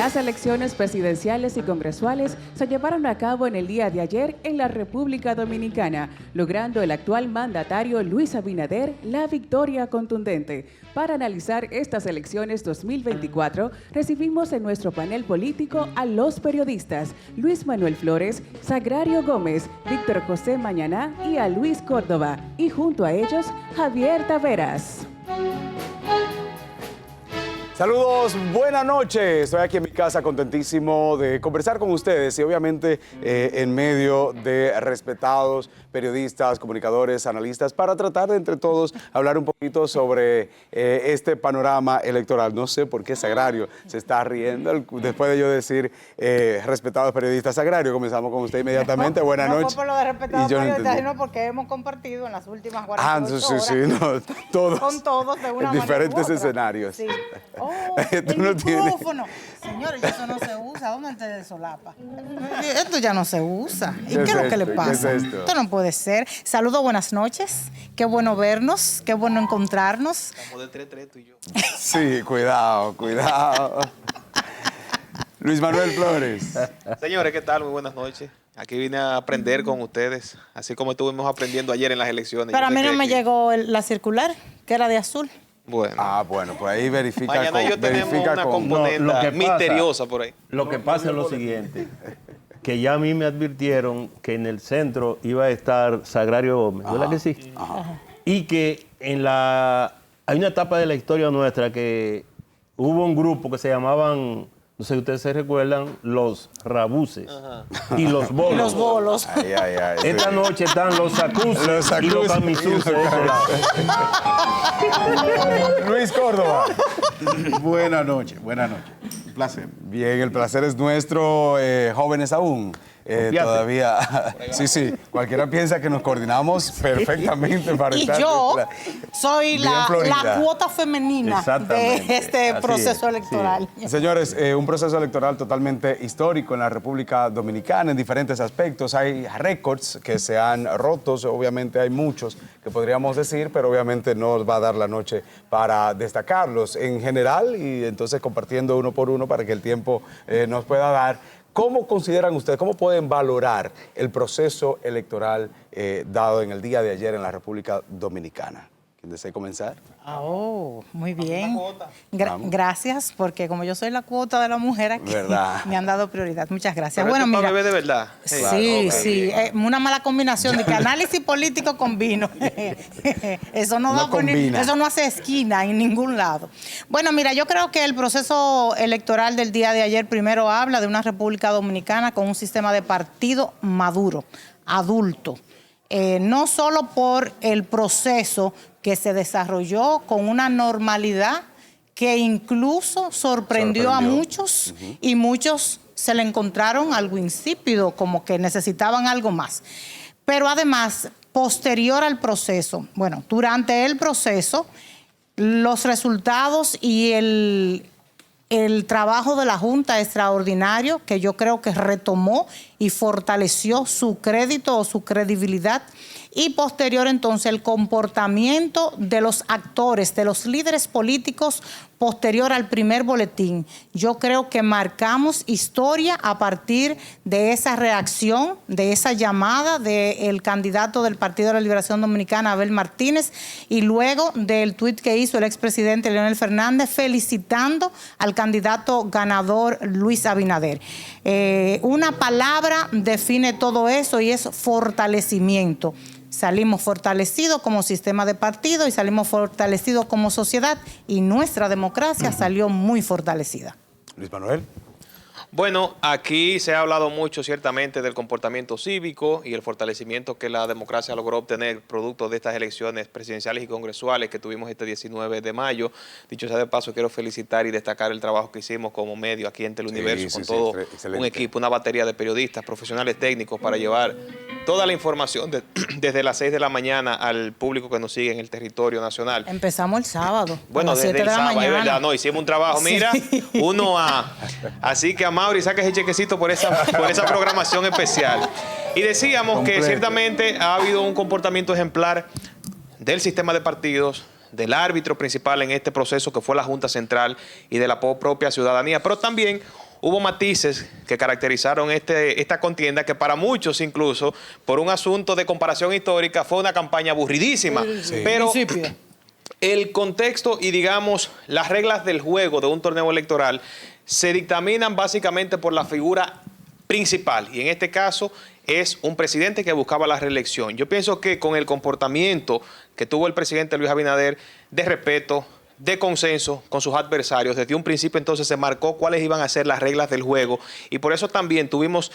Las elecciones presidenciales y congresuales se llevaron a cabo en el día de ayer en la República Dominicana, logrando el actual mandatario Luis Abinader la victoria contundente. Para analizar estas elecciones 2024, recibimos en nuestro panel político a los periodistas Luis Manuel Flores, Sagrario Gómez, Víctor José Mañaná y a Luis Córdoba, y junto a ellos, Javier Taveras. Saludos, buenas noches. Estoy aquí en mi casa contentísimo de conversar con ustedes y obviamente en medio de respetados periodistas, comunicadores, analistas, para tratar de entre todos hablar un poquito sobre este panorama electoral. No sé por qué Sagrario se está riendo después de yo decir respetados periodistas. Sagrario, comenzamos con usted inmediatamente. Buenas noches. No fue por lo de respetados periodistas, sino porque hemos compartido en las últimas 48 horas. Sí, no, todos. Con todos de una en diferentes manera u otra. escenarios. Sí. Oh, Tú el no micrófono. Señores, eso no se usa. ¿Dónde te solapa? Esto ya no se usa. ¿Y qué es lo que le pasa? ¿Qué es esto? Esto no puede ser. Saludos, buenas noches. Qué bueno vernos, qué bueno encontrarnos. Estamos de 3-3 tú y yo. Sí, cuidado, cuidado. Luis Manuel Flores. Señores, ¿qué tal? Muy buenas noches. Aquí vine a aprender con ustedes, así como estuvimos aprendiendo ayer en las elecciones. Pero a mí no me llegó la circular, que era de azul. Bueno. Bueno, pues ahí verifica. Mañana yo tenemos una componente lo que pasa, misteriosa por ahí. Lo que pasa es lo siguiente, que ya a mí me advirtieron que en el centro iba a estar Sagrario Gómez, ¿verdad que sí? Ajá. Y que hay una etapa de la historia nuestra que hubo un grupo que se llamaban, no sé si ustedes se recuerdan, los Rabuses y los Bolos. Los bolos. Ay. Esta noche están los Sacuses y los Camisuses. Luis Córdoba. Buenas noches, buenas noches. Un placer. Bien, el placer es nuestro, jóvenes aún. Todavía, sí, cualquiera piensa que nos coordinamos perfectamente para Y estar. yo soy bien la florida. cuota femenina de Exactamente, este así proceso es, electoral. Señores, un proceso electoral totalmente histórico en la República Dominicana en diferentes aspectos. Hay récords que se han roto, obviamente hay muchos que podríamos decir, pero obviamente no nos va a dar la noche para destacarlos en general y entonces compartiendo uno por uno para que el tiempo nos pueda dar. ¿Cómo consideran ustedes, cómo pueden valorar el proceso electoral dado en el día de ayer en la República Dominicana? ¿Quién desea comenzar? Muy bien. Vamos. Gracias, porque como yo soy la cuota de la mujer aquí, ¿Verdad? me han dado prioridad. Muchas gracias. Pero Bueno, esto es mira. para beber de verdad. Sí. Una mala combinación de que análisis político con vino. Eso no combina. eso no hace esquina en ningún lado. Bueno, mira, yo creo que el proceso electoral del día de ayer primero habla de una República Dominicana con un sistema de partido maduro, adulto. No solo por el proceso que se desarrolló con una normalidad que incluso sorprendió a muchos y muchos se le encontraron algo insípido, como que necesitaban algo más. Pero además, posterior al proceso, bueno, durante el proceso, los resultados y el trabajo de la Junta extraordinario, que yo creo que retomó y fortaleció su crédito o su credibilidad, y posterior entonces el comportamiento de los actores, de los líderes políticos posterior al primer boletín. Yo creo que marcamos historia a partir de esa reacción, de esa llamada del candidato del Partido de la Liberación Dominicana, Abel Martínez, y luego del tuit que hizo el expresidente Leonel Fernández felicitando al candidato ganador Luis Abinader. Una palabra define todo eso y es fortalecimiento. Salimos fortalecidos como sistema de partido y salimos fortalecidos como sociedad y nuestra democracia salió muy fortalecida. Luis Manuel. Bueno, aquí se ha hablado mucho ciertamente del comportamiento cívico y el fortalecimiento que la democracia logró obtener producto de estas elecciones presidenciales y congresuales que tuvimos este 19 de mayo. Dicho sea de paso, quiero felicitar y destacar el trabajo que hicimos como medio aquí en Teleuniverso con todo un equipo, una batería de periodistas, profesionales técnicos para llevar toda la información desde las 6 de la mañana al público que nos sigue en el territorio nacional. Empezamos el sábado. Bueno, desde el sábado, es verdad, no, hicimos un trabajo, mira, así que a Mauri, saca ese chequecito por esa programación especial. Y decíamos que ciertamente ha habido un comportamiento ejemplar del sistema de partidos, del árbitro principal en este proceso que fue la Junta Central y de la propia ciudadanía, pero también hubo matices que caracterizaron esta contienda que para muchos incluso, por un asunto de comparación histórica, fue una campaña aburridísima. Sí. Pero Principio. el contexto y, digamos, las reglas del juego de un torneo electoral se dictaminan básicamente por la figura principal, y en este caso es un presidente que buscaba la reelección. Yo pienso que con el comportamiento que tuvo el presidente Luis Abinader, de respeto, de consenso con sus adversarios, desde un principio entonces se marcó cuáles iban a ser las reglas del juego, y por eso también tuvimos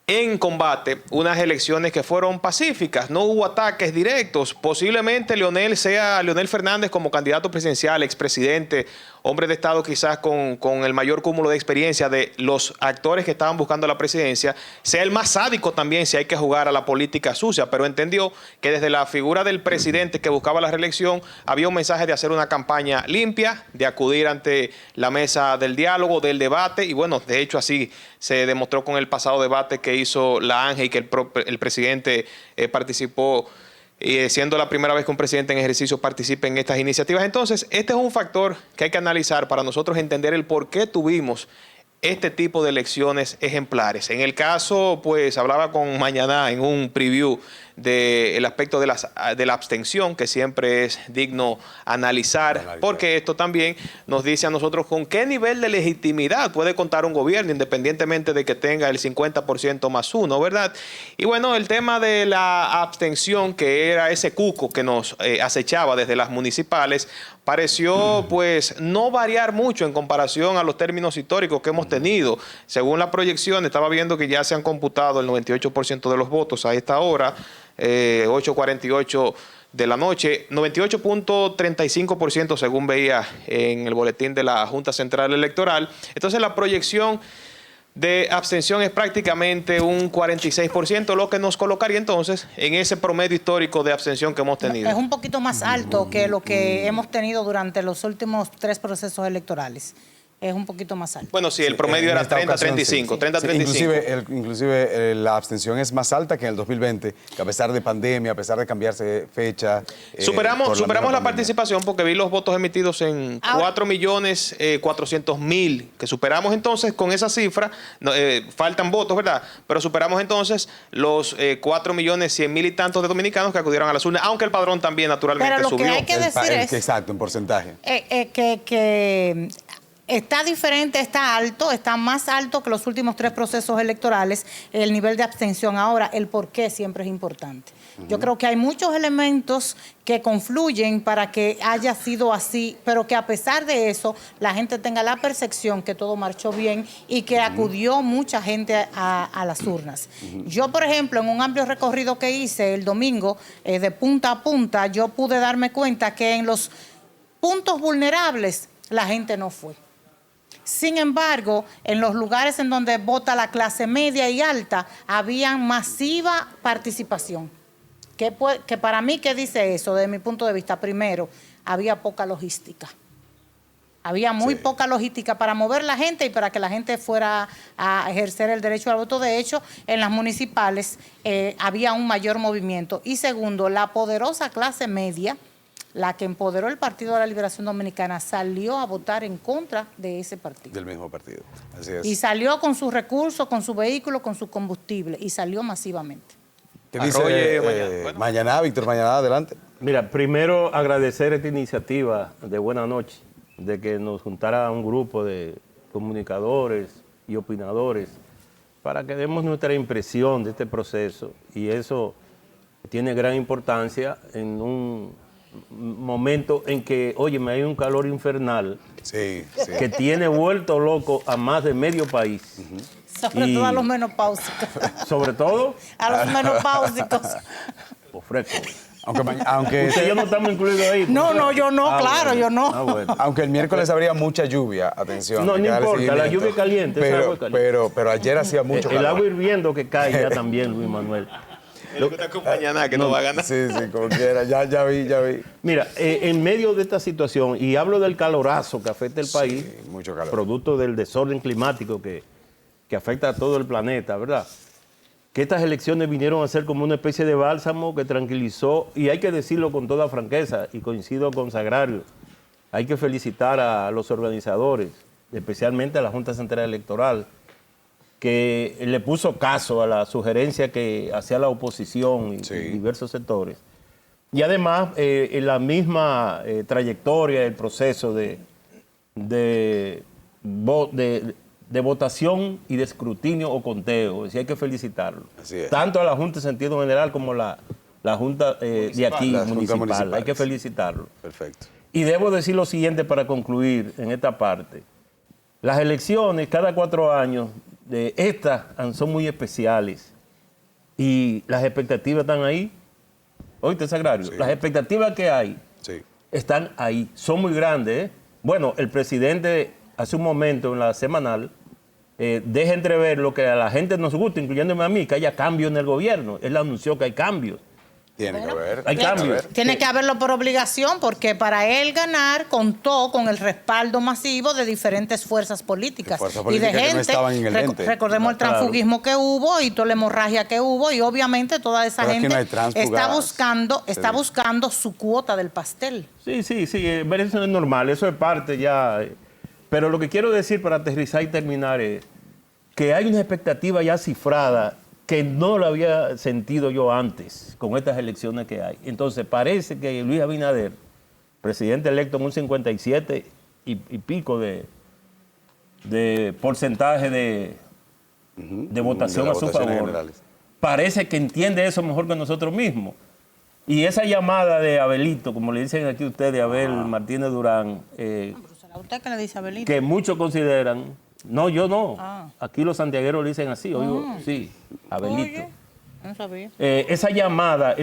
en combate unas elecciones que fueron pacíficas, no hubo ataques directos. Posiblemente Leonel Fernández como candidato presidencial, expresidente, hombre de Estado quizás con el mayor cúmulo de experiencia de los actores que estaban buscando la presidencia, sea el más sádico también si hay que jugar a la política sucia, pero entendió que desde la figura del presidente que buscaba la reelección había un mensaje de hacer una campaña limpia, de acudir ante la mesa del diálogo, del debate, y bueno, de hecho así se demostró con el pasado debate que hizo la ANGE y que el presidente participó, siendo la primera vez que un presidente en ejercicio participe en estas iniciativas. Entonces, este es un factor que hay que analizar para nosotros entender el por qué tuvimos este tipo de elecciones ejemplares. En el caso, pues, hablaba con Mañaná en un preview del aspecto de la abstención, que siempre es digno analizar, porque esto también nos dice a nosotros con qué nivel de legitimidad puede contar un gobierno, independientemente de que tenga el 50% más uno, ¿verdad? Y bueno, el tema de la abstención, que era ese cuco que nos acechaba desde las municipales, pareció pues no variar mucho en comparación a los términos históricos que hemos tenido. Según la proyección, estaba viendo que ya se han computado el 98% de los votos a esta hora, 8:48 de la noche, 98.35% según veía en el boletín de la Junta Central Electoral. Entonces la proyección de abstención es prácticamente un 46%, lo que nos colocaría entonces en ese promedio histórico de abstención que hemos tenido. Es un poquito más alto que lo que hemos tenido durante los últimos 3 procesos electorales. Es un poquito más alto. Bueno, sí, el promedio era 30-35. 30-35. Inclusive la abstención es más alta que en el 2020, que a pesar de pandemia, a pesar de cambiarse fecha. Superamos la participación porque vi los votos emitidos en 4.400.000, que superamos entonces con esa cifra. Faltan votos, ¿verdad? Pero superamos entonces los 4.100.000 y tantos de dominicanos que acudieron a las urnas, aunque el padrón también naturalmente Pero lo subió. que hay que decir es exacto, en porcentaje. que está diferente, está alto, está más alto que los últimos 3 procesos electorales, el nivel de abstención. Ahora, el por qué siempre es importante. Yo creo que hay muchos elementos que confluyen para que haya sido así, pero que a pesar de eso, la gente tenga la percepción que todo marchó bien y que acudió mucha gente a las urnas. Yo, por ejemplo, en un amplio recorrido que hice el domingo, de punta a punta, yo pude darme cuenta que en los puntos vulnerables la gente no fue. Sin embargo, en los lugares en donde vota la clase media y alta, había masiva participación. Que para mí, ¿qué dice eso? Desde mi punto de vista, primero, había poca logística. Había muy poca logística para mover la gente y para que la gente fuera a ejercer el derecho al voto. De hecho, en las municipales había un mayor movimiento. Y segundo, la poderosa clase media, la que empoderó el Partido de la Liberación Dominicana, salió a votar en contra de ese partido. Del mismo partido, así es. Y salió con sus recursos, con su vehículo, con su combustible, y salió masivamente. ¿Qué dice Mañaná, Víctor Mañaná, adelante? Mira, primero agradecer esta iniciativa de Buena Noche, de que nos juntara un grupo de comunicadores y opinadores para que demos nuestra impresión de este proceso, y eso tiene gran importancia en un momento en que, óyeme, hay un calor infernal que tiene vuelto loco a más de medio país. Sobre todo a los menopáusicos. ¿Sobre todo? A los menopáusicos. Ofrezco. Aunque Usted y yo no estamos incluidos ahí. No, yo no, claro, bueno. yo no. Bueno. Aunque el miércoles habría mucha lluvia, atención. No importa, la lluvia es caliente. Pero ayer hacía mucho calor. El agua hirviendo que cae ya también, Luis Manuel. Lo que te acompaña que no va a ganar. Sí, como quiera, ya vi. Mira, en medio de esta situación, y hablo del calorazo que afecta el país, mucho calor, producto del desorden climático que afecta a todo el planeta, ¿verdad? Que estas elecciones vinieron a ser como una especie de bálsamo que tranquilizó, y hay que decirlo con toda franqueza, y coincido con Sagrario, hay que felicitar a los organizadores especialmente a la Junta Central Electoral, que le puso caso a la sugerencia que hacía la oposición y diversos sectores. Y además, en la misma trayectoria del proceso de votación y de escrutinio o conteo, y hay que felicitarlo. Tanto a la Junta en sentido general como la Junta de aquí, municipal. Hay que felicitarlo. Perfecto. Y debo decir lo siguiente para concluir en esta parte. Las elecciones cada 4 años, estas son muy especiales y las expectativas están ahí. Oíste, Sagrario, las expectativas que hay están ahí, son muy grandes. Bueno, el presidente hace un momento en la semanal deja entrever lo que a la gente nos gusta, incluyéndome a mí, que haya cambios en el gobierno. Él anunció que hay cambios. Tiene que haber. Hay cambios. Tiene que haberlo por obligación, porque para él ganar contó con el respaldo masivo de diferentes fuerzas políticas. Y de gente, que no estaban en el ente. Recordemos el transfugismo que hubo y toda la hemorragia que hubo, y obviamente toda esa gente está buscando su cuota del pastel. Sí, eso es normal, eso es parte ya. Pero lo que quiero decir para aterrizar y terminar es que hay una expectativa ya cifrada que no lo había sentido yo antes con estas elecciones que hay. Entonces parece que Luis Abinader, presidente electo en un 57 y pico de porcentaje de votación a su favor, generales, parece que entiende eso mejor que nosotros mismos. Y esa llamada de Abelito, como le dicen aquí ustedes, Abel Martínez Durán, ¿Usted qué le dice, Abelito? que muchos consideran, no, yo no, aquí los santiagueros le dicen así, oigo, sí, Abelito. Oye, no sabía. Esa llamada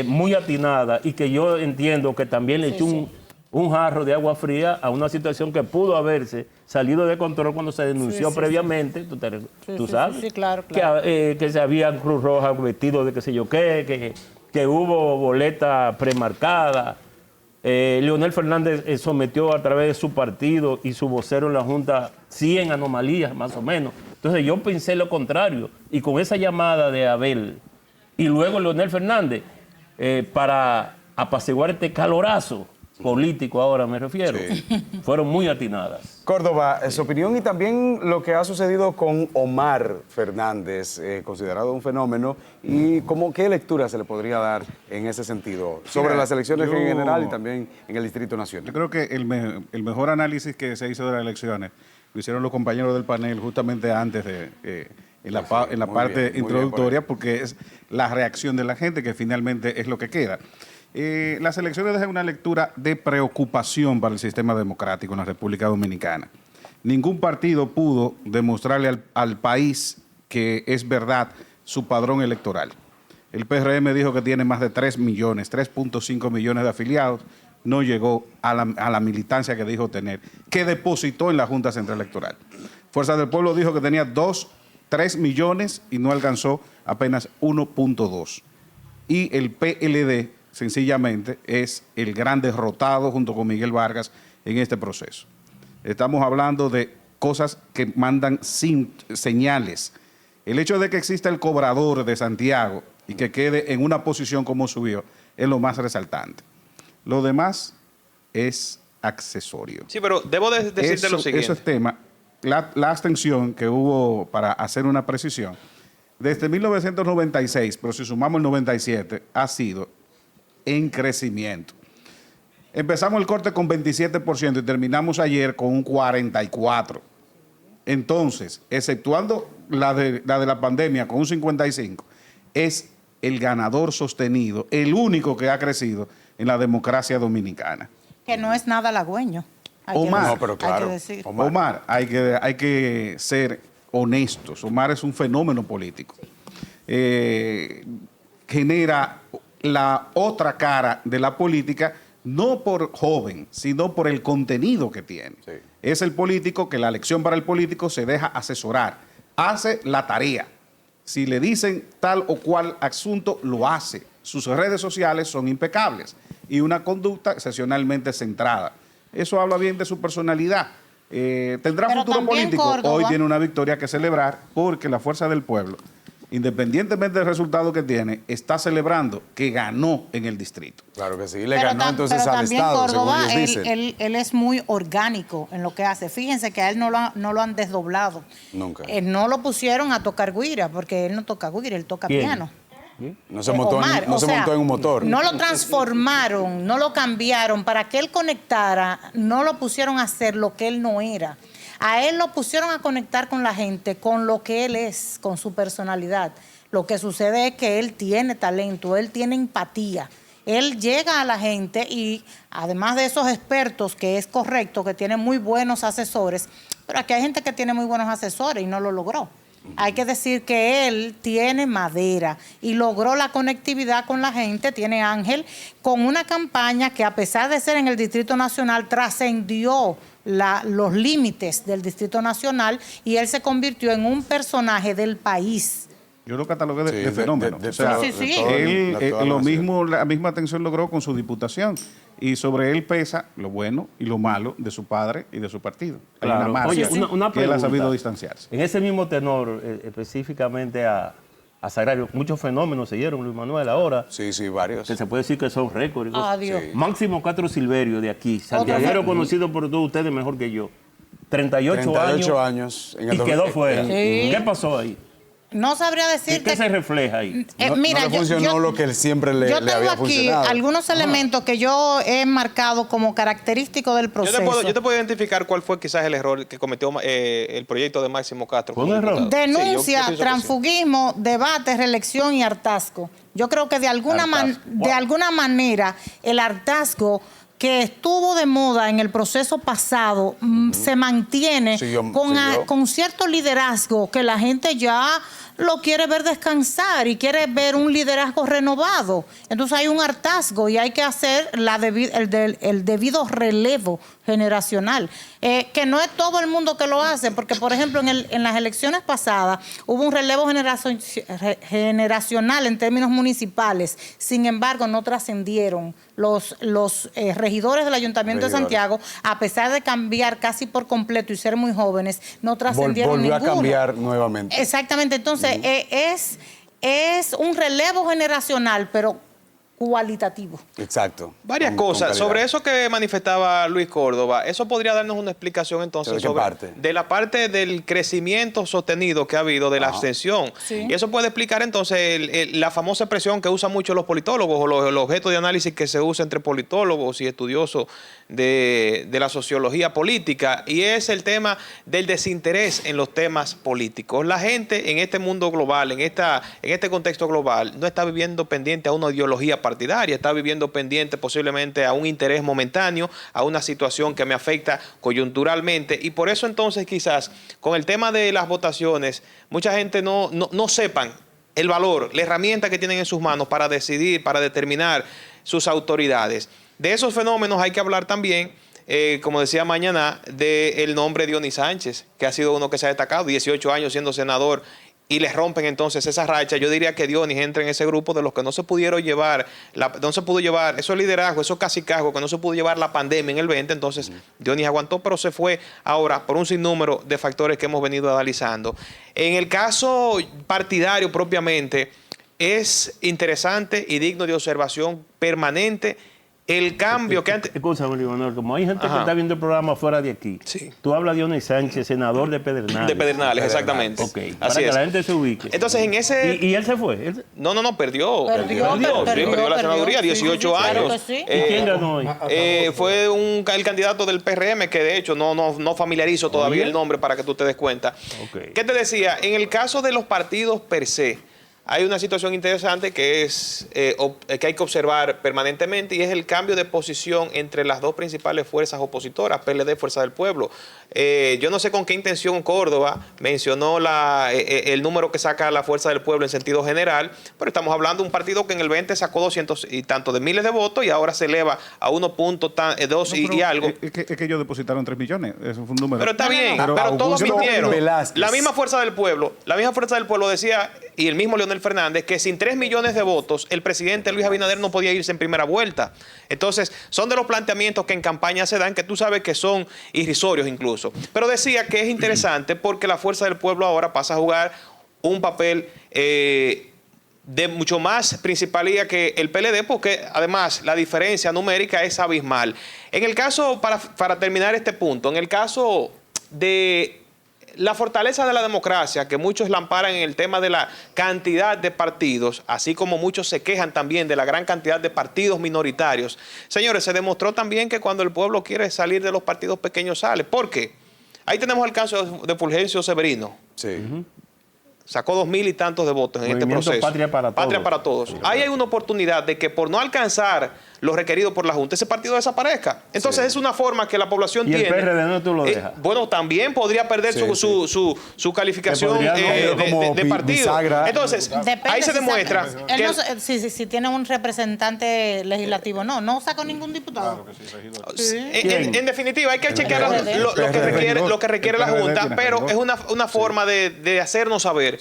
muy atinada, y que yo entiendo que también le echó un jarro de agua fría a una situación que pudo haberse salido de control cuando se denunció previamente, tú sabes, claro. Que se había Cruz Roja vestido de qué sé yo qué, que hubo boleta premarcada. Leonel Fernández sometió a través de su partido y su vocero en la Junta 100 anomalías más o menos. Entonces yo pensé lo contrario, y con esa llamada de Abel y luego Leonel Fernández para apaciguar este calorazo político, ahora me refiero, fueron muy atinadas. Córdoba, su opinión y también lo que ha sucedido con Omar Fernández, considerado un fenómeno, y qué lectura se le podría dar en ese sentido sobre las elecciones en general y también en el Distrito Nacional. Yo creo que el mejor análisis que se hizo de las elecciones lo hicieron los compañeros del panel justamente antes en la parte introductoria, porque es la reacción de la gente que finalmente es lo que queda. Las elecciones dejan una lectura de preocupación para el sistema democrático en la República Dominicana. Ningún partido pudo demostrarle al país que es verdad su padrón electoral. El PRM dijo que tiene más de 3 millones, 3.5 millones de afiliados. No llegó a la militancia que dijo tener, que depositó en la Junta Central Electoral. Fuerza del Pueblo dijo que tenía 3 millones y no alcanzó apenas 1.2. Y el PLD sencillamente es el gran derrotado junto con Miguel Vargas en este proceso. Estamos hablando de cosas que mandan señales. El hecho de que exista el cobrador de Santiago y que quede en una posición como subió es lo más resaltante. Lo demás es accesorio. Sí, pero debo decirte lo siguiente. Eso es tema. La abstención que hubo, para hacer una precisión, desde 1996, pero si sumamos el 97, ha sido en crecimiento. Empezamos el corte con 27% y terminamos ayer con un 44%. Entonces, exceptuando la de la pandemia con un 55%, es el ganador sostenido, el único que ha crecido en la democracia dominicana. Que no es nada halagüeño. Omar, no, pero claro, Omar, hay que ser honestos. Omar es un fenómeno político. Genera la otra cara de la política, no por joven, sino por el contenido que tiene. Sí. Es el político que la elección para el político se deja asesorar, hace la tarea. Si le dicen tal o cual asunto, lo hace. Sus redes sociales son impecables y una conducta excepcionalmente centrada. Eso habla bien de su personalidad. ¿Tendrá futuro político? Córdoba. Hoy tiene una victoria que celebrar porque la Fuerza del Pueblo independientemente del resultado que tiene, está celebrando que ganó en el distrito. Claro que sí, y le ganó entonces al también Estado, Córdoba, según ellos dicen. él es muy orgánico en lo que hace. Fíjense que a él no lo han desdoblado. Nunca. No lo pusieron a tocar guira, porque él no toca guira, él toca ¿Quién? piano. No se montó, Omar, no o se sea, montó en un motor. No lo transformaron, no lo cambiaron para que él conectara, no lo pusieron a hacer lo que él no era. A él lo pusieron a conectar con la gente, con lo que él es, con su personalidad. Lo que sucede es que él tiene talento, él tiene empatía. Él llega a la gente y además de esos expertos, que es correcto, que tiene muy buenos asesores, pero aquí hay gente que tiene muy buenos asesores y no lo logró. Hay que decir que él tiene madera y logró la conectividad con la gente, tiene ángel, con una campaña que a pesar de ser en el Distrito Nacional, trascendió los límites del Distrito Nacional y él se convirtió en un personaje del país. Yo lo catalogué de fenómeno. sí. La misma atención logró con su diputación. Y sobre él pesa lo bueno y lo malo de su padre y de su partido. Hay Claro. una marca Oye, una que él ha pregunta. sabido distanciarse. En ese mismo tenor, específicamente a Sagrario, muchos fenómenos se dieron, Luis Manuel, ahora, Sí, varios. que se puede decir que son récords. y cosas. Adiós. Sí. Máximo Castro Silverio de aquí, santiaguero conocido por todos ustedes mejor que yo. 38 años. En el y quedó fuera. Sí. ¿Qué pasó ahí? No sabría ¿Qué decirte. se refleja ahí? Mira, no le funcionó lo que él siempre le yo había tengo aquí funcionado. algunos elementos que yo he marcado como característicos del proceso. Yo te puedo identificar cuál fue quizás el error que cometió el proyecto de Máximo Castro. ¿Fue un error? Sí, yo Denuncia, pienso que sí. transfugismo, debate, reelección y hartazgo. Yo creo que de alguna manera el hartazgo que estuvo de moda en el proceso pasado se mantiene Siguió. con cierto liderazgo que la gente ya lo quiere ver descansar y quiere ver un liderazgo renovado. Entonces hay un hartazgo y hay que hacer el debido relevo generacional, que no es todo el mundo que lo hace, porque por ejemplo en las elecciones pasadas hubo un relevo generacional en términos municipales, sin embargo no trascendieron los regidores del Ayuntamiento de Santiago, a pesar de cambiar casi por completo y ser muy jóvenes, no trascendieron Volvió ninguno. a cambiar nuevamente. Exactamente, entonces es un relevo generacional, pero cualitativo. Exacto. Varias Con cosas. calidad. Sobre eso que manifestaba Luis Córdoba, eso podría darnos una explicación entonces ¿De qué sobre parte? de la parte del crecimiento sostenido que ha habido de la abstención. Sí. Y eso puede explicar entonces la famosa expresión que usan mucho los politólogos o el objeto de análisis que se usa entre politólogos y estudiosos de la sociología política, y es el tema del desinterés en los temas políticos. La gente en este mundo global, en este contexto global, no está viviendo pendiente a una ideología partidaria, está viviendo pendiente posiblemente a un interés momentáneo, a una situación que me afecta coyunturalmente, y por eso entonces quizás con el tema de las votaciones, mucha gente no sepan el valor, la herramienta que tienen en sus manos para decidir, para determinar sus autoridades. De esos fenómenos hay que hablar también, como decía Mañana, del nombre de Dionis Sánchez, que ha sido uno que se ha destacado, 18 años siendo senador, y les rompen entonces esa racha. Yo diría que Dionis entra en ese grupo de los que no se pudieron llevar, no se pudo llevar esos liderazgos, esos cacicazgos, que no se pudo llevar la pandemia en el 20, entonces Dionis aguantó, pero se fue ahora por un sinnúmero de factores que hemos venido analizando. En el caso partidario propiamente, es interesante y digno de observación permanente el cambio que antes... Escúchame, Luis Manuel, como hay gente Ajá. que está viendo el programa fuera de aquí, Sí. tú hablas de Dionis Sánchez, senador de Pedernales. De Pedernales, exactamente. Ok, para Así que es. la gente se ubique. Entonces, en ese... ¿Y él se fue? No, perdió. Perdió la senaduría, sí, 18 sí, claro años. que sí. ¿Y quién ganó hoy? Fue el candidato del PRM, que de hecho no familiarizo todavía Oye. el nombre para que tú te des cuenta. Ok. ¿Qué te decía? En el caso de los partidos per se, hay una situación interesante que es que hay que observar permanentemente, y es el cambio de posición entre las dos principales fuerzas opositoras, PLD, Fuerza del Pueblo. Yo no sé con qué intención Córdoba mencionó el número que saca la Fuerza del Pueblo en sentido general, pero estamos hablando de un partido que en el 20 sacó 200 y tanto de miles de votos y ahora se eleva a 1.2 y algo. Es que ellos depositaron 3 millones. Eso fue un número. Pero está bien, Pero pero todos Augusto mintieron. Velázquez. La misma Fuerza del Pueblo decía, y el mismo Leonel Fernández, que sin 3 millones de votos el presidente Luis Abinader no podía irse en primera vuelta. Entonces, son de los planteamientos que en campaña se dan, que tú sabes que son irrisorios incluso. Pero decía que es interesante porque la Fuerza del Pueblo ahora pasa a jugar un papel de mucho más principalía que el PLD, porque además la diferencia numérica es abismal. En el caso, para terminar este punto, en el caso de la fortaleza de la democracia, que muchos la amparan en el tema de la cantidad de partidos, así como muchos se quejan también de la gran cantidad de partidos minoritarios. Señores, se demostró también que cuando el pueblo quiere salir de los partidos pequeños sale. ¿Por qué? Ahí tenemos el caso de Fulgencio Severino. Sí. Sacó 2000 y tantos de votos en este proceso. Patria para Todos. Patria para Todos. Ahí hay una oportunidad de que por no alcanzar lo requerido por la Junta, ese partido desaparezca. Entonces es una forma que la población tiene. ¿Y el PRD no tú lo dejas? Bueno, también podría perder su calificación de partido. Bisagra. Entonces, Depende ahí se demuestra Él que... no, si tiene un representante legislativo, no sacó ningún diputado. En definitiva, hay que chequear lo que requiere la Junta, pero es una forma de hacernos saber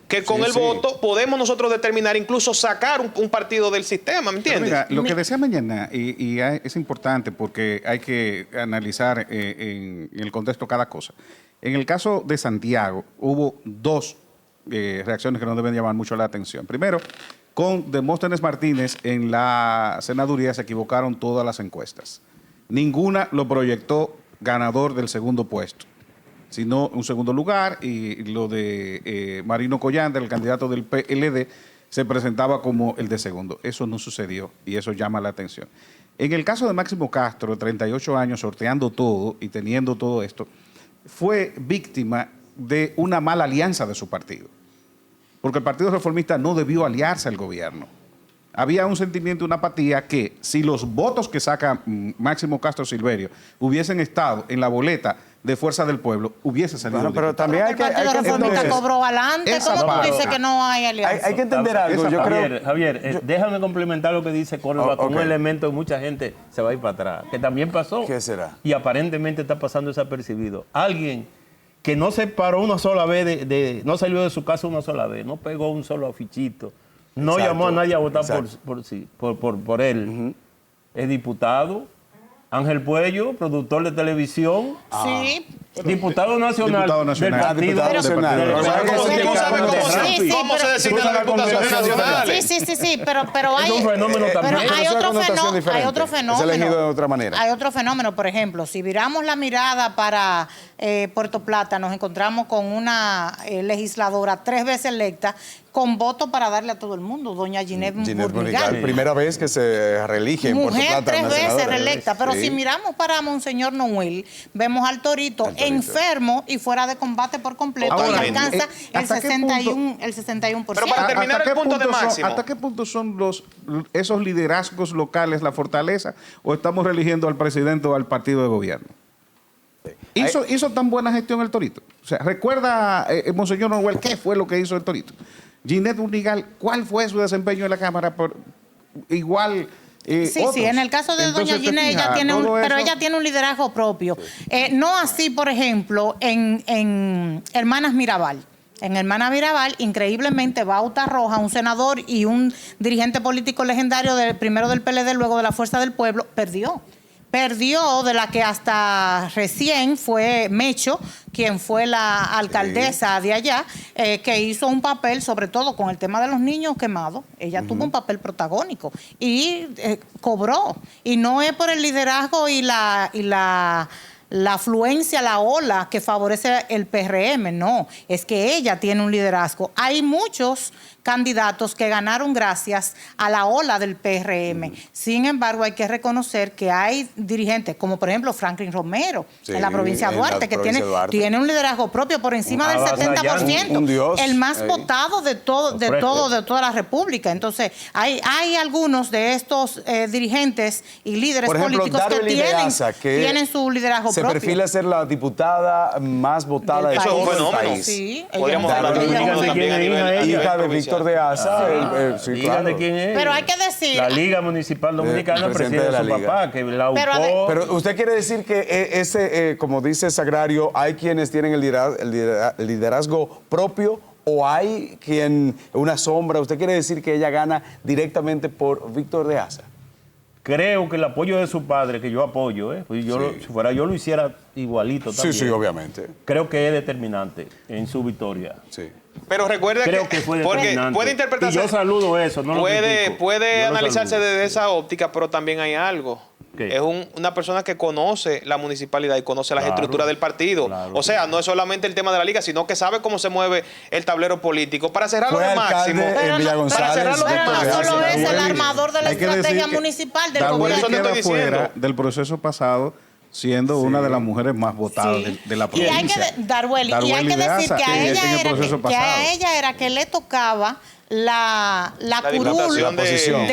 que con el voto podemos nosotros determinar, incluso sacar un partido del sistema, ¿me entiendes? Mira, lo que decía mañana, y es importante porque hay que analizar en el contexto cada cosa. En el caso de Santiago, hubo dos reacciones que no deben llamar mucho la atención. Primero, con Demóstenes Martínez en la senaduría se equivocaron todas las encuestas. Ninguna lo proyectó ganador del segundo puesto, sino un segundo lugar, y lo de Marino Collante, el candidato del PLD, se presentaba como el de segundo. Eso no sucedió y eso llama la atención. En el caso de Máximo Castro, 38 años, sorteando todo y teniendo todo esto, fue víctima de una mala alianza de su partido. Porque el Partido Reformista no debió aliarse al gobierno. Había un sentimiento, una apatía que si los votos que saca Máximo Castro Silverio hubiesen estado en la boleta de Fuerza del Pueblo, hubiese salido. Bueno, pero también hay El que Partido Reformista entender. cobró adelante. Esa ¿Cómo tú parte. dices que no hay alianza? Hay que entender algo. Yo creo. Javier, déjame complementar lo que dice Córdoba con un elemento que mucha gente se va a ir para atrás, que también pasó. ¿Qué será? Y aparentemente está pasando desapercibido. Alguien que no se paró una sola vez, no salió de su casa una sola vez, no pegó un solo afichito, no Exacto, llamó a nadie a votar exacto. por él. Es diputado, Ángel Puello, productor de televisión. Sí. Diputado nacional, Diputado nacional. del partido. Diputado nacional. del- Pero ¿Cómo sabe Sí, se designan las diputaciones nacionales? Sí, pero hay... Es un fenómeno también. Pero hay Es una otro connotación diferente. hay otro Es fenómeno. elegido de otra manera. Hay otro fenómeno, por ejemplo, si viramos la mirada para Puerto Plata, nos encontramos con una legisladora 3 veces electa, con voto para darle a todo el mundo, doña Ginette Ginette Burnigal. Burnigal, primera vez que se reelige en Puerto Mujer Plata. 3 una veces senadora. reelecta, pero Sí. si miramos para Monseñor Noel, vemos al Torito enfermo y fuera de combate por completo y Totalmente. alcanza el ¿hasta qué 61%. Pero para terminar el punto de Máximo. ¿Hasta qué punto son esos liderazgos locales la fortaleza o estamos reeligiendo al presidente o al partido de gobierno? ¿Hizo tan buena gestión el Torito? O sea, recuerda, Monseñor Noel, ¿qué fue lo que hizo el Torito? Ginette Burnigal, ¿cuál fue su desempeño en la Cámara? Igual... Sí, otros. en el caso de Entonces, doña Ginette, ella tiene pero ella tiene un liderazgo propio. No así, por ejemplo, en Hermanas Mirabal. En Hermanas Mirabal, increíblemente, Bauta Roja, un senador y un dirigente político legendario primero del PLD, luego de la Fuerza del Pueblo, perdió. Perdió, de la que hasta recién fue Mecho, quien fue la alcaldesa de allá, que hizo un papel, sobre todo con el tema de los niños quemados. Ella tuvo un papel protagónico y cobró. Y no es por el liderazgo y la afluencia, la ola que favorece el PRM, no. Es que ella tiene un liderazgo. Hay muchos candidatos que ganaron gracias a la ola del PRM. Sin embargo, hay que reconocer que hay dirigentes, como por ejemplo Franklin Romero, Sí, en la provincia de en la Duarte, que provincia de Duarte. tiene un liderazgo propio por encima del Avasallante. 70%. Un dios. El más Ahí. votado de toda la República. Entonces, hay algunos de estos dirigentes y líderes Por ejemplo, políticos que Darby Lideraza, que tienen su liderazgo se propio. perfila ser la diputada más votada de Del Eso es un todo el fenómeno. país. Sí, Podríamos ella- hablar de un ella- fenómeno ella- también a ella- nivel ella- Hija de provincial. Víctor de Asa. Sí, Digan claro. de quién es. Pero hay que decir... La Liga Municipal Dominicana, El presidente presidente de la de su Liga. papá, que la Pero a UPO. ver- Pero usted quiere decir que ese, como dice Sagrario, hay quienes tienen el liderazgo propio o hay quien, una sombra. ¿Usted quiere decir que ella gana directamente por Víctor de Asa? Creo que el apoyo de su padre, que yo apoyo, pues si fuera yo lo hiciera igualito también. Sí, sí, obviamente. Creo que es determinante en su victoria. Sí. Pero recuerda creo que fue porque determinante. puede interpretarse. Y yo saludo eso, no lo critico. Puede Yo lo analizarse saludo. desde esa óptica, pero también hay algo. ¿Qué? Es una persona que conoce la municipalidad y conoce las Claro, estructuras del partido. claro, o sea, no es solamente el tema de la liga, sino que sabe cómo se mueve el tablero político. Para cerrar lo Fue de alcalde Máximo. en Villa González. Para cerrar lo de Pero no Máximo. solo es el Dabueli, armador de la hay que decir estrategia que municipal del Dabueli Eso te gobierno. estoy queda fuera diciendo. del proceso pasado siendo una de las mujeres más votadas Sí. de la Y hay provincia. que, Darweli, y hay Darweli que de decir Asa, que a en ella el era proceso que pasado. a ella era que le tocaba la curul diputación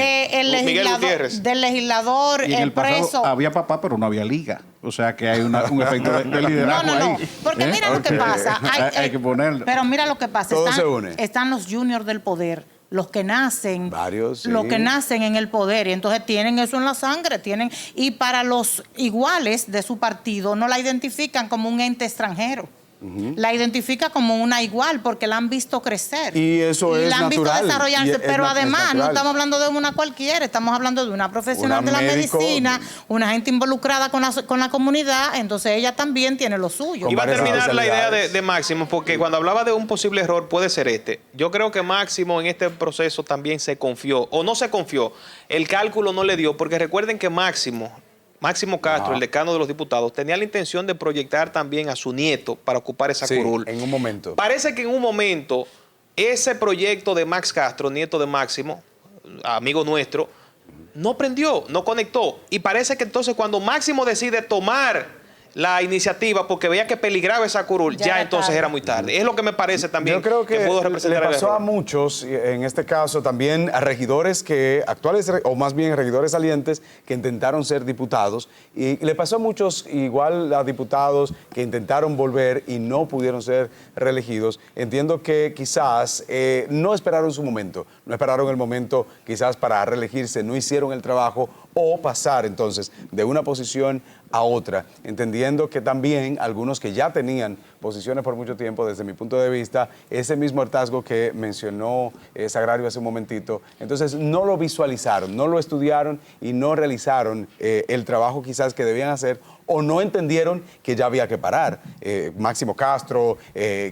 Miguel Gutiérrez. del legislador Y en el pasado preso. había papá, pero no había liga. O sea que hay un efecto de liderazgo No. ahí. Porque mira lo que Ok. pasa. Hay que ponerlo. Pero mira lo que pasa. Todo se une. Están los juniors del poder. Los que nacen, Varios, sí. los que nacen en el poder y entonces tienen eso en la sangre, y para los iguales de su partido no la identifican como un ente extranjero. La identifica como una igual porque la han visto crecer. Y eso es la han visto natural, desarrollarse. y es Pero es además no natural. estamos hablando de una cualquiera, estamos hablando de una profesional Una de la médico. medicina, una gente involucrada con la comunidad, entonces ella también tiene lo suyo. Con Iba a varias terminar la idea especialidades. de Máximo, porque cuando hablaba de un posible error, puede ser este. Yo creo que Máximo en este proceso también se confió, o no se confió. El cálculo no le dio, porque recuerden que Máximo Castro, el decano de los diputados, tenía la intención de proyectar también a su nieto para ocupar esa Sí, curul. en un momento. Parece que en un momento ese proyecto de Max Castro, nieto de Máximo, amigo nuestro, no prendió, no conectó. Y parece que entonces cuando Máximo decide tomar la iniciativa porque veía que peligraba esa curul, Ya ya era entonces tarde. era muy tarde. Es lo que me parece también Yo creo que pudo le representar el pasó a error. muchos, en este caso también a regidores actuales, o más bien regidores salientes, que intentaron ser diputados. Y le pasó a muchos, igual a diputados, que intentaron volver y no pudieron ser reelegidos. Entiendo que quizás no esperaron su momento, no esperaron el momento quizás para reelegirse, no hicieron el trabajo o pasar entonces de una posición a otra, entendiendo que también algunos que ya tenían posiciones por mucho tiempo, desde mi punto de vista, ese mismo hartazgo que mencionó Sagrario hace un momentito, entonces no lo visualizaron, no lo estudiaron y no realizaron el trabajo quizás que debían hacer o no entendieron que ya había que parar. Máximo Castro,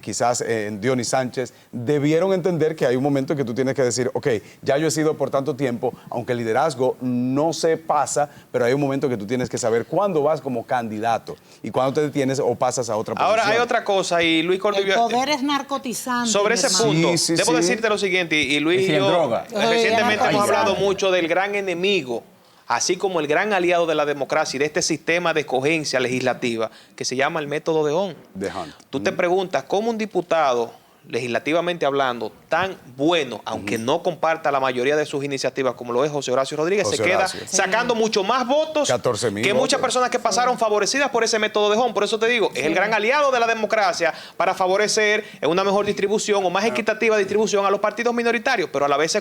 quizás Dionis Sánchez, debieron entender que hay un momento en que tú tienes que decir, ok, ya yo he sido por tanto tiempo, aunque el liderazgo no se pasa, pero hay un momento que tú tienes que saber cuándo vas como candidato y cuándo te detienes o pasas a otra posición. Ahora hay otra cosa y Luis El Cordivio... poder es narcotizante. Sobre mi ese hermano. punto, Sí, sí, debo sí. decirte lo siguiente, y Luis Y y si en yo droga. recientemente hemos Ay, hablado sabe. mucho del gran enemigo, así como el gran aliado de la democracia y de este sistema de escogencia legislativa que se llama el método de Hunt. De Hunt. Tú te preguntas cómo un diputado, legislativamente hablando, tan bueno, aunque no comparta la mayoría de sus iniciativas, como lo es José Horacio Rodríguez, José se queda Horacio. sacando mucho más votos 14,000 que muchas votos. personas que pasaron favorecidas por ese método de Hunt. Por eso te digo, es el gran aliado de la democracia para favorecer una mejor distribución o más equitativa distribución a los partidos minoritarios, pero a la vez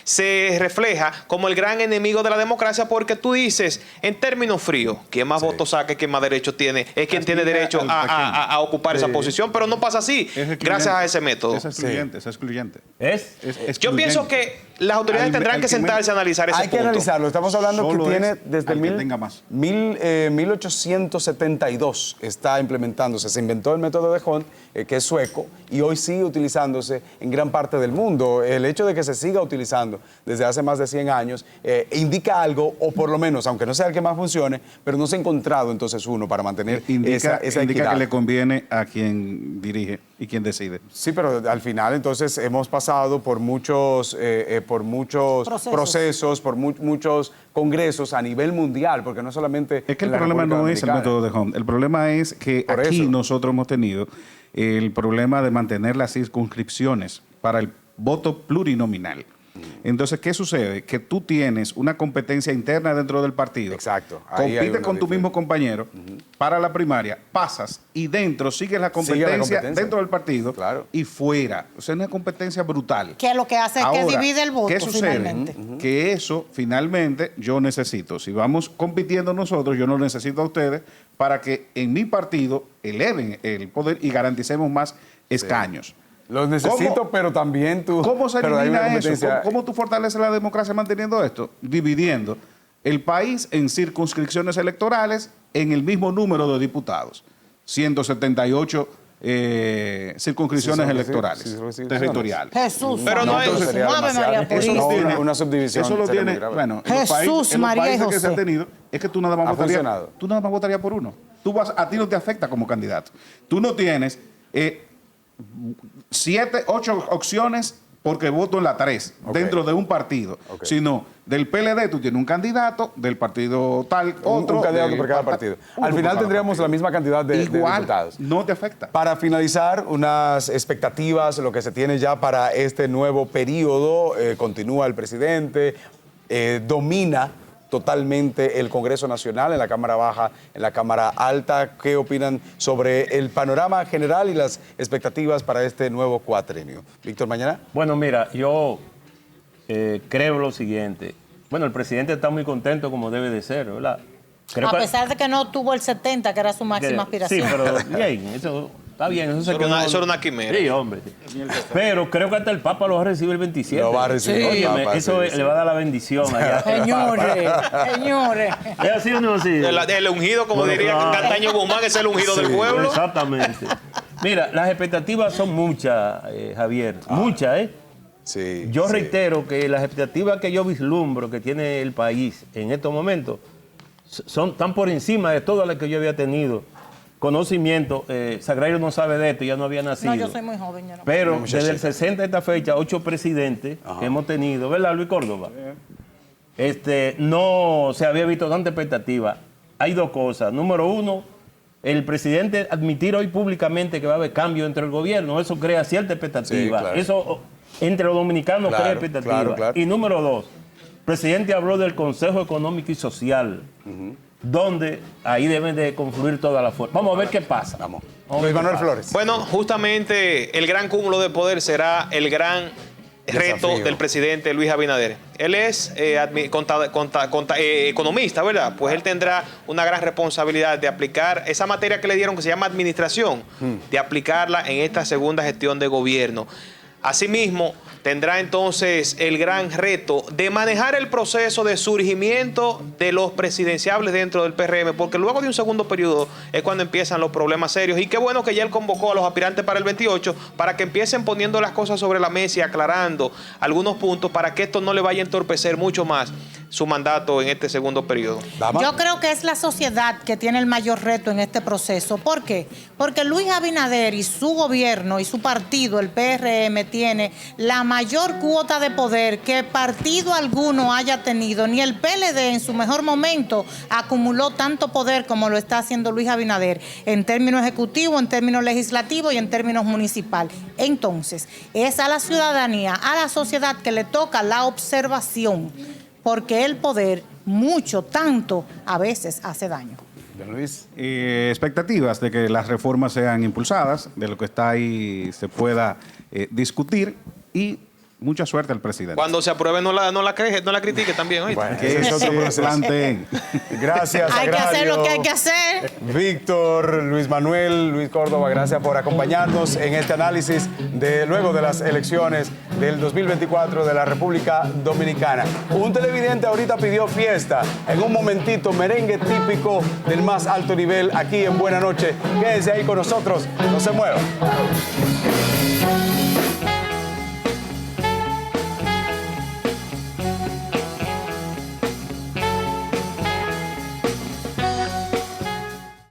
se refleja como el gran enemigo de la democracia porque tú dices, en términos fríos, quien más votos saque, quien más derecho tiene, es quien tiene derecho a ocupar esa posición, pero no pasa así, Es excluyente. gracias a ese método. Es excluyente, es excluyente. ¿Es? Es Yo excluyente. pienso que las autoridades tendrán que sentarse a analizar ese Hay que punto. analizarlo. Estamos hablando Solo que tiene es desde al que tenga más. 1872 está implementándose. Se inventó el método de Hunt, que es sueco, y hoy sigue utilizándose en gran parte del mundo. El hecho de que se siga utilizando desde hace más de 100 años indica algo, o por lo menos, aunque no sea el que más funcione, pero no se ha encontrado entonces uno para mantener Indica esa equidad. que le conviene a quien dirige y quien decide. Sí, pero al final entonces hemos pasado por muchos procesos, por muchos congresos a nivel mundial, porque no solamente... Es que en el la problema República no es el Dominicana. método de Hunt. El problema es que Por aquí eso. nosotros hemos tenido el problema de mantener las circunscripciones para el voto plurinominal. Entonces, ¿qué sucede? Que tú tienes una competencia interna dentro del partido. Exacto. Ahí hay Compite una con tu diferencia. mismo compañero para la primaria, pasas y dentro sigues la Sigue la competencia competencia. dentro del partido Claro. y fuera. O sea, es una competencia brutal. Que lo que hace es que Ahora, divide el voto ¿qué sucede? finalmente. Que eso finalmente yo necesito. Si vamos compitiendo nosotros, yo no necesito a ustedes para que en mi partido eleven el poder y garanticemos más escaños. Los necesito, ¿Cómo? pero también tú... ¿Cómo se pero hay una elimina eso? competencia- ¿Cómo tú fortaleces la democracia manteniendo esto? Dividiendo el país en circunscripciones electorales en el mismo número de diputados. 178 circunscripciones Sí, electorales, circunscripciones. territoriales. Jesús, Pero no es- entonces, sería Ave demasiado. María Eso Purísima. no tiene- una subdivisión Eso lo sería muy tiene, grave. bueno, Jesús, en los María y países que se José. han tenido, es que tú nada más Ha funcionado. tú nada más votarías por uno. A ti no te afecta como candidato. Tú no tienes 7, 8 opciones porque voto en la 3 Ok. dentro de un partido, Ok. sino del PLD tú tienes un candidato, del partido tal, otro. Un candidato del por cada pa- partido. uno Al por final cada tendríamos partido. la misma cantidad de Igual, diputados. no te afecta. Para finalizar, unas expectativas, lo que se tiene ya para este nuevo periodo, continúa el presidente, domina totalmente el Congreso Nacional en la Cámara Baja, en la Cámara Alta. ¿Qué opinan sobre el panorama general y las expectativas para este nuevo cuatrenio? Víctor Mañana. Bueno, mira, yo creo lo siguiente. Bueno, el presidente está muy contento como debe de ser, ¿verdad? Creo A que- pesar de que no tuvo el 70, que era su máxima aspiración. Sí, pero bien, eso está bien. Eso Eso era una quimera. Sí, hombre. Pero creo que hasta el Papa lo va a recibir el 27. Lo va a recibir el Óyeme, Papa, eso sí, le va a dar la bendición allá. Señores, señores. ¿Es así o no así? El ungido, como Bueno, diría claro. Cantaño Guzmán, es el ungido del pueblo. Exactamente. Mira, las expectativas son muchas, Javier. Muchas, ¿eh? Sí. Yo sí. reitero que las expectativas que yo vislumbro que tiene el país en estos momentos están por encima de todas las que yo había tenido. Conocimiento, Sagrario no sabe de esto, ya no había nacido. No, yo soy muy joven. Yo no. Pero Muchachita. desde el 60 a esta fecha, 8 presidentes que hemos tenido, ¿verdad, Luis Córdoba? No se había visto tanta expectativa. Hay dos cosas. Número uno, el presidente admitir hoy públicamente que va a haber cambio entre el gobierno, eso crea cierta expectativa. Sí, claro. Eso entre los dominicanos Claro, crea expectativa. claro, claro. Y número dos, el presidente habló del Consejo Económico y Social, donde ahí deben de confluir todas las fuerzas. Vamos a ver qué pasa. Vamos. Vamos a ver Luis qué Manuel pasa. Flores. Bueno, justamente el gran cúmulo de poder será el gran reto Desafío. del presidente Luis Abinader. Él es economista, ¿verdad? Pues él tendrá una gran responsabilidad de aplicar esa materia que le dieron que se llama administración, de aplicarla en esta segunda gestión de gobierno. Asimismo, tendrá entonces el gran reto de manejar el proceso de surgimiento de los presidenciables dentro del PRM, porque luego de un segundo periodo es cuando empiezan los problemas serios. Y qué bueno que ya él convocó a los aspirantes para el 28 para que empiecen poniendo las cosas sobre la mesa y aclarando algunos puntos para que esto no le vaya a entorpecer mucho más su mandato en este segundo periodo. Dama. Yo creo que es la sociedad que tiene el mayor reto en este proceso. ¿Por qué? Porque Luis Abinader y su gobierno y su partido, el PRM, tiene la mayor cuota de poder que partido alguno haya tenido. Ni el PLD en su mejor momento acumuló tanto poder como lo está haciendo Luis Abinader en términos ejecutivos, en términos legislativos y en términos municipales. Entonces, es a la ciudadanía, a la sociedad que le toca la observación, porque el poder, mucho, tanto, a veces hace daño. Don Luis. Expectativas de que las reformas sean impulsadas, de lo que está ahí se pueda discutir y mucha suerte al presidente. Cuando se apruebe no la critique también, ¿oíste? Bueno, Que ese es otro se proceso. planteen. Gracias, Hay que hacer Sagrario. lo que hay que hacer. Víctor, Luis Manuel, Luis Córdoba, gracias por acompañarnos en este análisis de luego de las elecciones del 2024 de la República Dominicana. Un televidente ahorita pidió fiesta. En un momentito, merengue típico del más alto nivel aquí en Buena Noche. Quédense ahí con nosotros, no se muevan.